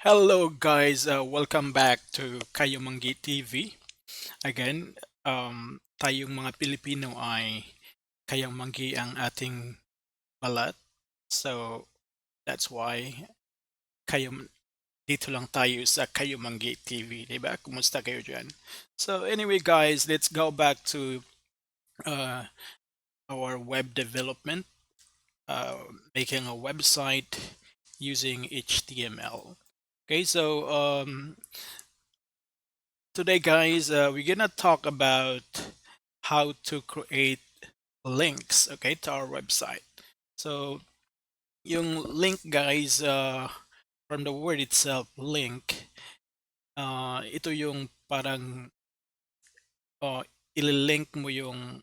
Hello guys, welcome back to Kayo Manggi TV. Again, tayong mga Pilipino ay kayang manggi ang ating balat. So, that's why kayo dito lang tayo sa Kayo Manggi TV, 'di ba? Kumusta kayo diyan? So, anyway guys, let's go back to uh, our web development, making a website using HTML. Okay, so today, guys, we're gonna talk about how to create links, okay, to our website. So, yung link, guys, from the word itself, link, ito yung parang uh, ililink mo yung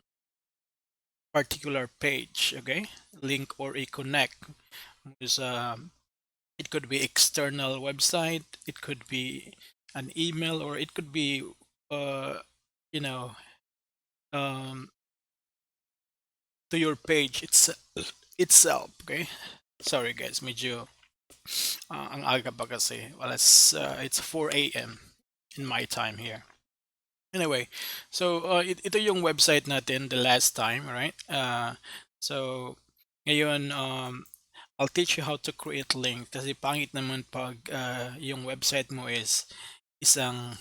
particular page, okay? Link or i-connect mo sa, it could be external website, it could be an email, or it could be, uh, you know, um, to your page itself, okay? Sorry guys, medyo ang aga pa kasi. Well, it's 4 a.m. in my time here. Anyway, so ito yung website natin the last time, right? So ngayon I'll teach you how to create link kasi pangit naman pag yung website mo is isang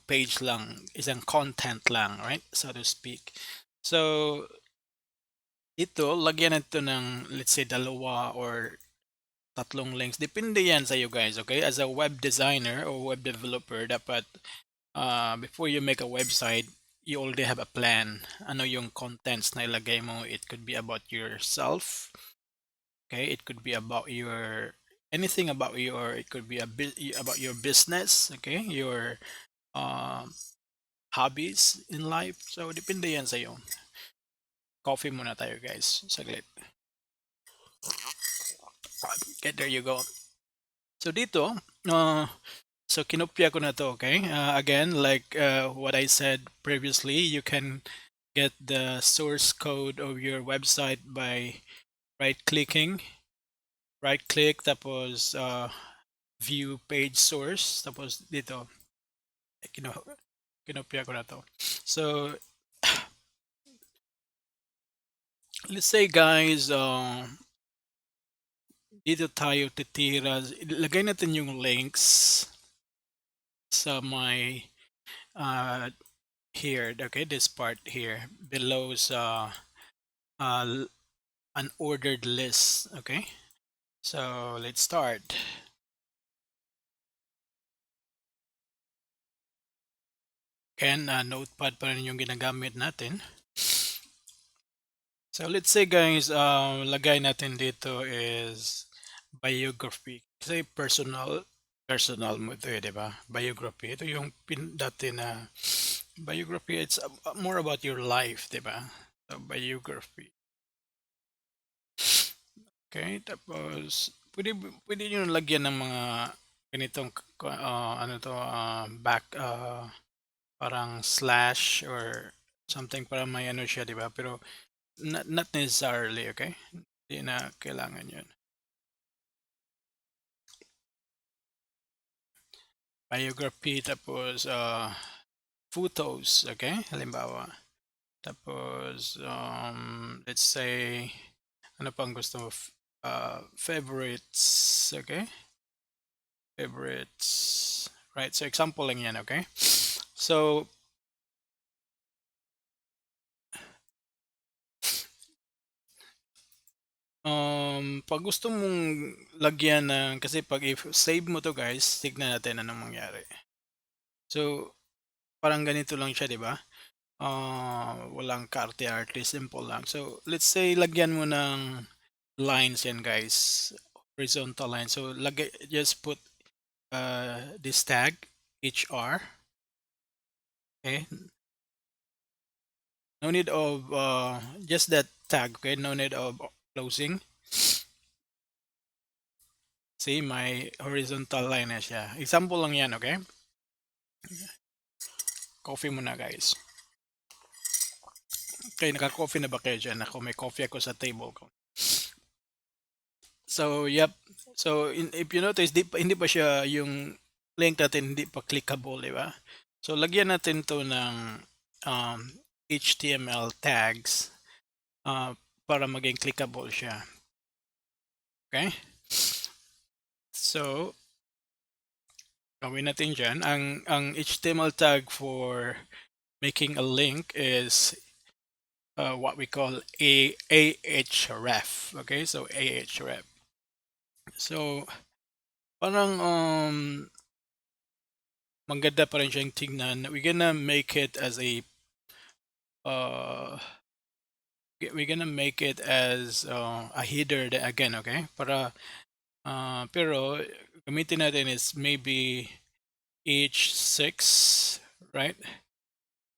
page lang, isang content lang, right? So to speak. So ito, lagyan natin ito ng, let's say, dalawa or tatlong links. Depende yan sa iyo guys, okay? As a web designer or web developer, dapat before you make a website, you already have a plan. Ano yung contents na ilagay mo. It could be about yourself, okay? It could be about your, anything about your, it could be about your business, okay? Your hobbies in life. So, depende yan sa iyo. Coffee muna tayo guys, saglit. Okay, there you go. So dito, so kinopya ko na to, okay? Again, like what I said previously, you can get the source code of your website by right-clicking, right-click, tapos view page source, tapos dito, kino, kinopya ko na to. So, let's say guys, dito tayo titira, ilagay natin yung links sa my here, okay, this part here below sa uh, an ordered list, okay? So let's start. And notepad pa rin yung ginagamit natin. So let's say guys, lagay natin dito is biography. Kasi personal mo ito eh, di ba? Biography. Ito yung dati na biography, it's more about your life, di ba? So biography. Okay, tapos pwede nyo lagyan ng mga ganitong ano to back parang slash or something para may ano siya, di ba? Pero not necessarily, okay? Hindi na kailangan yun. Biography, tapos photos, okay? Halimbawa. Tapos, let's say, ano pang gusto mo? Favorites, okay? Favorites. Right, so example lang yan, okay? So, pag gusto mong lagyan ng, kasi pag if save mo to guys, tignan natin anong mangyari. So, parang ganito lang siya, di ba? Walang karte-arte, simple lang. So, let's say lagyan mo ng lines yan guys, horizontal line. So, just put this tag, HR. Okay, no need of just that tag, okay, no need of closing. See, my horizontal line na siya. Example lang yan, okay? Coffee muna guys. Okay, naka-coffee na ba kayo dyan? Ako, may coffee ako sa table ko. So, yep. So, if you notice, hindi pa siya yung link natin hindi pa clickable, di ba? So, lagyan natin to ng um, HTML tags uh, para maging clickable siya. Okay? So, gawin natin dyan. Ang HTML tag for making a link is what we call href. Okay? So, href. So, parang maganda pa rin siyang tingnan. We're gonna make it as uh, a header again, okay? Pero gamitin natin is maybe H6, right?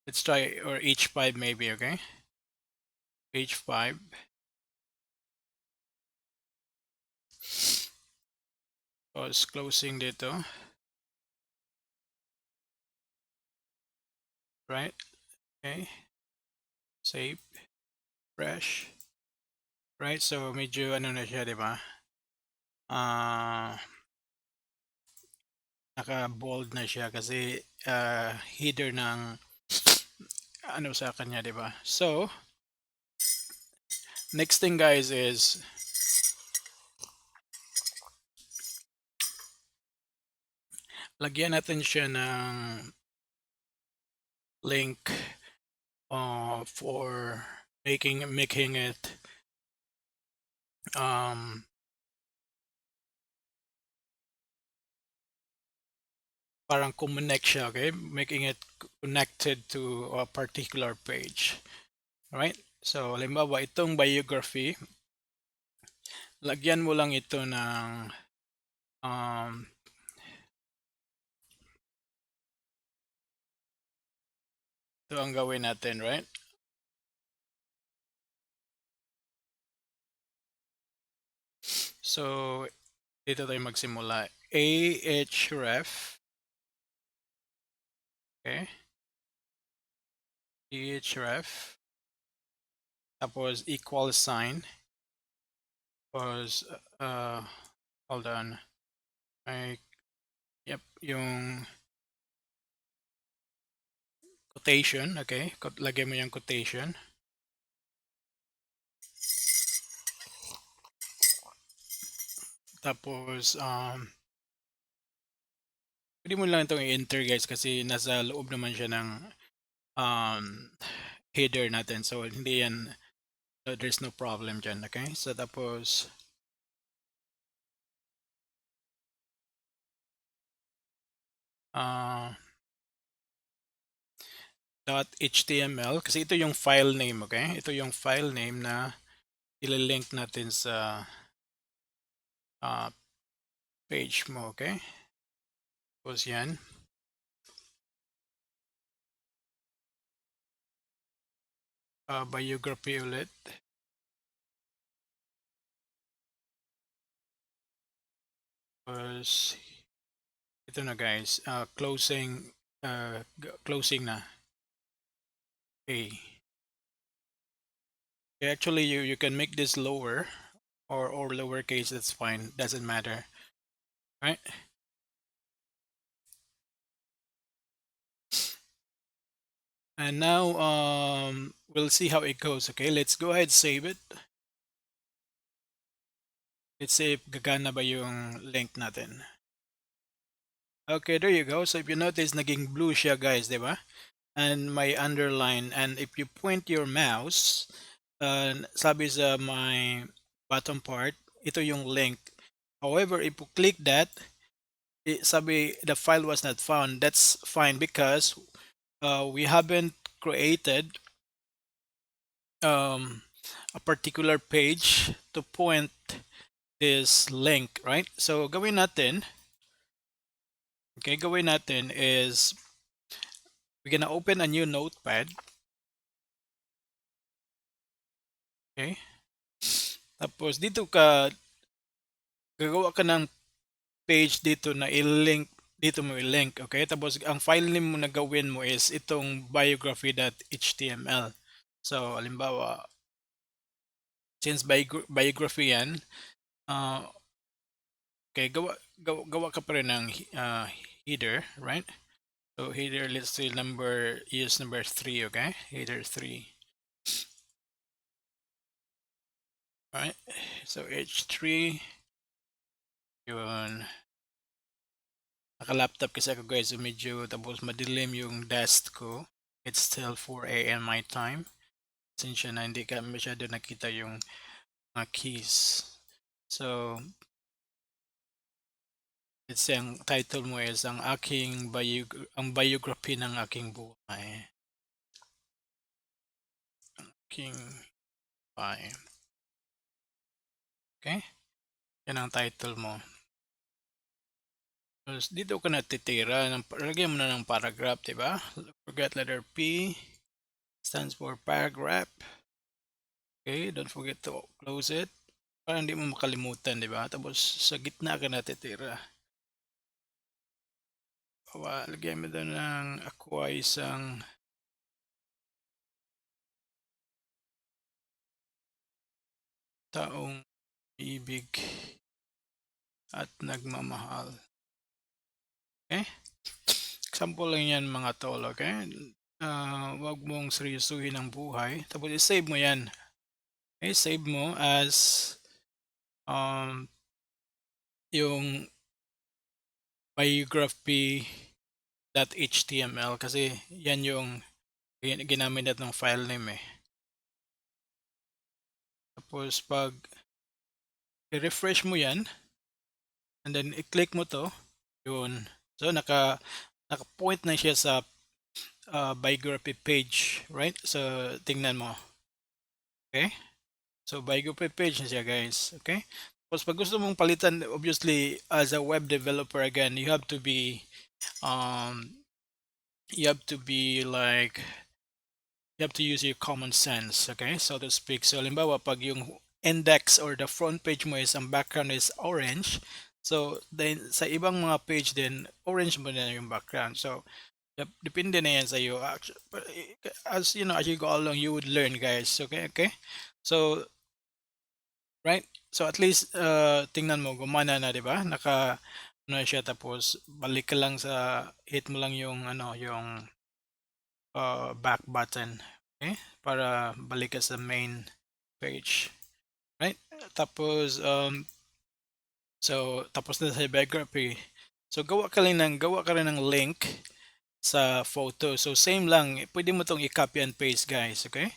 Let's try, or H5 maybe, okay? H5. Pause closing dito, right? Okay. Save, fresh, right? So medyo ano na siya, di ba? Naka-bold na siya kasi header ng ano sa kanya, di ba? So, next thing guys is lagyan natin siya ng link for making it parang connect siya, okay? Making it connected to a particular page. Right? So, halimbawa, itong biography, lagyan mo lang ito ng ito ang gawin natin, right? So, dito tayo magsimula. ahref. Okay? ahref. Tapos, equal sign. Tapos, hold on. Yep, yung quotation, okay? Lagyan mo yung quotation. Tapos, pwede mo lang itong i-enter guys kasi nasa loob naman siya ng header natin. So, hindi yan, there's no problem dyan, okay? So, tapos, .html kasi ito yung file name, okay? Ito yung file name na ililink natin sa page mo, okay? Tapos yan. Biography ulit. Tapos, ito na guys, closing na. Okay. Actually, you can make this lower or lowercase, that's fine, doesn't matter, right? And now we'll see how it goes. Okay, let's go ahead, save it. Let's see if gagana ba yung link natin. Okay, there you go. So if you notice, naging blue siya guys, di ba? And my underline, and if you point your mouse, sabi sa my bottom part, ito yung link. However, if you click that, sabi the file was not found. That's fine because we haven't created a particular page to point this link, right? So gawin natin, okay, gawin natin is we're gonna open a new notepad. Okay. Tapos dito gagawa ka ng page dito na i-link, dito mo i-link, okay? Tapos ang file name mo na gawin mo is itong biography.html. So halimbawa, since biography yan, uh, okay, gawa ka pa rin ng header, right? So header, let's say use number 3, okay? Header 3. Right? So H3, yun. Naka-laptop kasi ako guys, so medyo tapos madilim yung desk ko. It's still 4 a.m. my time. Sinsya na hindi ka masyado nakita yung mga keys. So, let's say ang title mo is ang biography ng aking buhay. King Buhay. Okay? Yan ang title mo. Tapos dito ka natitira, lagyan mo na ng paragraph, diba? Forget letter P, stands for paragraph. Okay, don't forget to close it. Para hindi mo makalimutan, diba? Tapos sa gitna ka natitira. Lagyan mo doon ng ako ay isang taong ibig at nagmamahal. Okay? Example lang yan mga tol, okay? Wag mong seryosuhin ang buhay. Tapos i-save mo yan. Okay, save mo as yung biography.html kasi yan yung ginamit natin ng file name eh. Tapos pag i-refresh mo yan and then i-click mo to, yun. So naka-point na siya sa biography page, right? So tingnan mo. Okay? So biography page na siya guys, okay? Tapos pag gusto mong palitan, obviously as a web developer again, you have to be like you have to use your common sense, okay, so to speak. So halimbawa pag yung index or the front page mo is ang background is orange, so then sa ibang mga page din orange mo na yung background. So depende na yan sa iyo. As you know, as you go along you would learn guys, okay. So right, so at least tingnan mo gumana na, di ba? Ano siya, tapos balik ka lang sa hit mo lang yung yung back button, okay? Para balik ka sa main page, right? Tapos so tapos na sa biography. So gawa ka rin ng link sa photo. So same lang, pwede mo tong i-copy and paste guys, okay?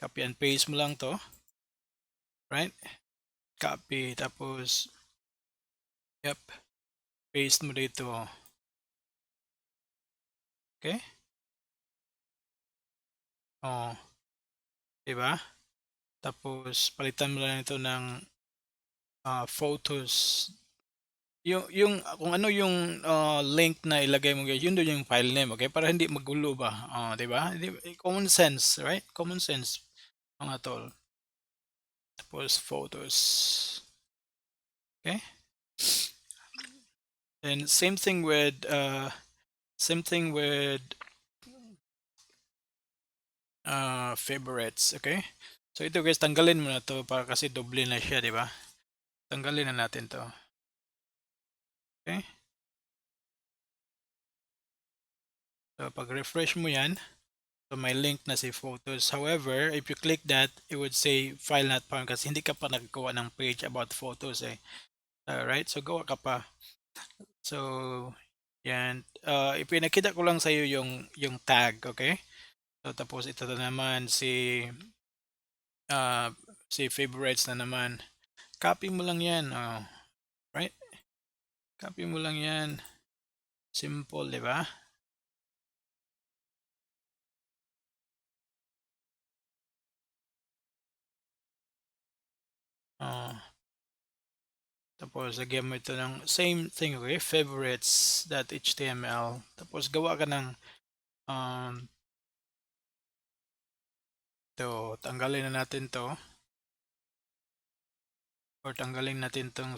Copy and paste mo lang to, right? Copy, tapos yep, paste mo dito, okay? Oh, di ba? Tapos palitan mo lang ito ng photos. Yung kung ano yung link na ilagay mo guys, yun doon yung file name, okay? Para hindi magulo ba? 'Di ba? Common sense, right? Common sense mga tol. Tapos photos. Okay? And same thing with favorites, okay? So ito guys, tanggalin mo na to para kasi doble na siya, 'di ba? Tanggalin na natin to. Okay? So pag refresh mo 'yan, so may link na si photos. However, if you click that, it would say file not found kasi hindi ka pa naggawa ng page about photos eh. Alright, so gawa ka pa. So, yan. Ipinakita ko lang sa iyo yung tag, okay? So tapos ito na naman si favorites na naman. Copy mo lang 'yan, right? Copy mo lang 'yan. Simple, 'di ba? Uh, Tapos lagyan mo ito ng same thing, okay? Favorites.html. Tapos gawa ka ng tanggalin na natin to. Or tanggalin natin tong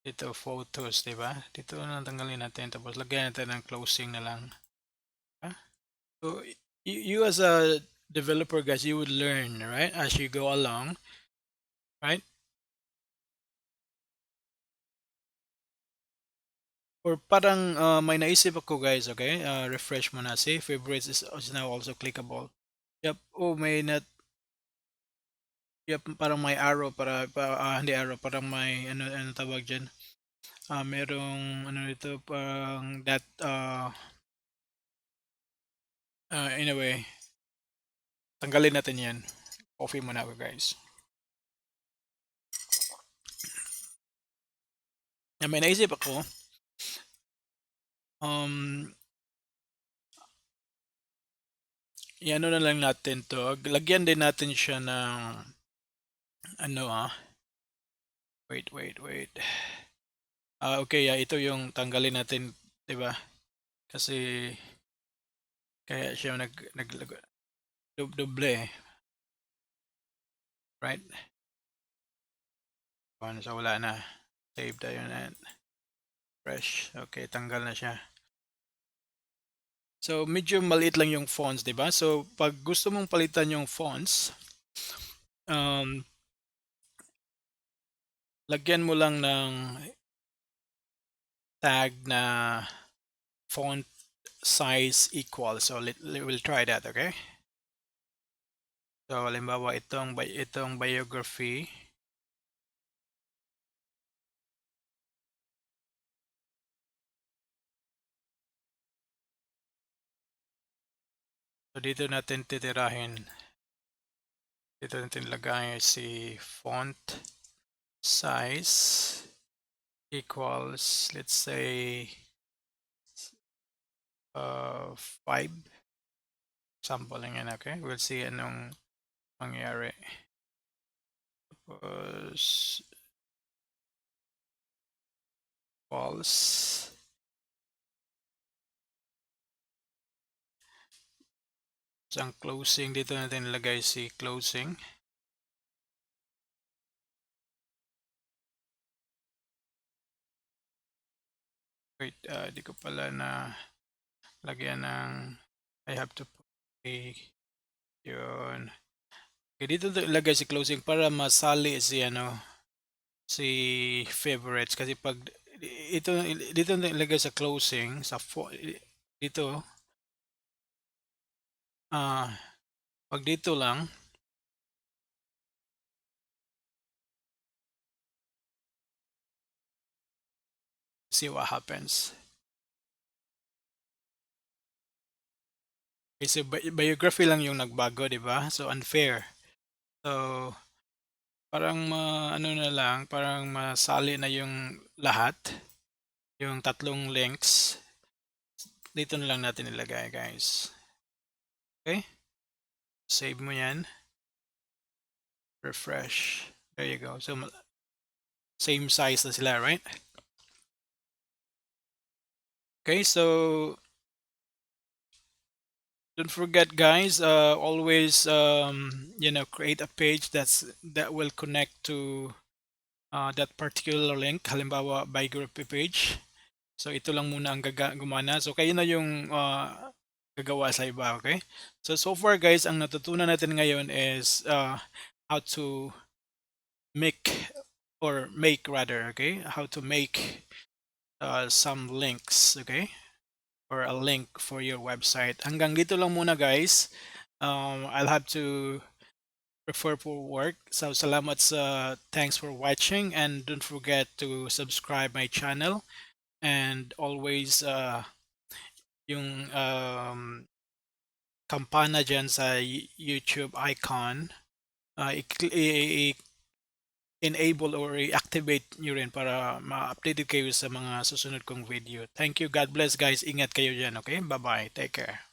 dito photos, 'di ba? Dito na tanggalin natin tapos lagyan natin ng closing na lang. So you as a developer guys, you would learn, right? As you go along, right? Or parang may naisip ako guys, okay? Refresh mo na. See, favorites is now also clickable. Yep. Oh, may not. Yep, parang may arrow hindi arrow, parang may ano tawag diyan. Merong ano dito parang that anyway, tanggalin natin 'yan. Coffee muna ako guys. May naisip ako. Um, Iano na lang natin 'to. Lagyan din natin siya ng ano wait. Okay, ito yung tanggalin natin, 'di ba? Kasi kaya siya doble, right? Paano sa wala na. Save tayo na. Fresh. Okay, tanggal na siya. So, medyo maliit lang yung fonts, 'di ba? So, pag gusto mong palitan yung fonts, um, lagyan mo lang ng tag na font size equal. So, we'll try that, okay? So, halimbawa itong biography. So, dito natin titirahin. Dito natin lagay si font size equals, let's say, 5. Sample lang yan, okay? We'll see anong mangyari. Tapos, false. So, ang closing, dito natin ilagay si closing. Wait, di ko pala na lagyan ng, I have to put yun. Okay, dito ilagay si closing para masali si si favorites. Kasi pag dito ilagay sa closing, dito, pag dito lang, see what happens. Kasi biography lang yung nagbago, di ba? So, unfair. So, parang ano na lang, parang masali na yung lahat. Yung tatlong links. Dito na lang natin ilagay, guys. Okay? Save mo yan. Refresh. There you go. So, same size na sila, right? Okay, so don't forget guys, always create a page that will connect to that particular link, halimbawa biography page. So ito lang muna ang gumana. So kayo na yung gagawa sa iba, okay? So far guys, ang natutunan natin ngayon is how to make rather, okay? How to make some links, okay? Or a link for your website. Hanggang dito lang muna guys. I'll have to refer for work. So salamat sa thanks for watching, and don't forget to subscribe my channel, and always yung kampana dyan sa YouTube icon, enable or i-activate nyo rin para ma-update kayo sa mga susunod kong video. Thank you. God bless guys. Ingat kayo dyan. Okay? Bye-bye. Take care.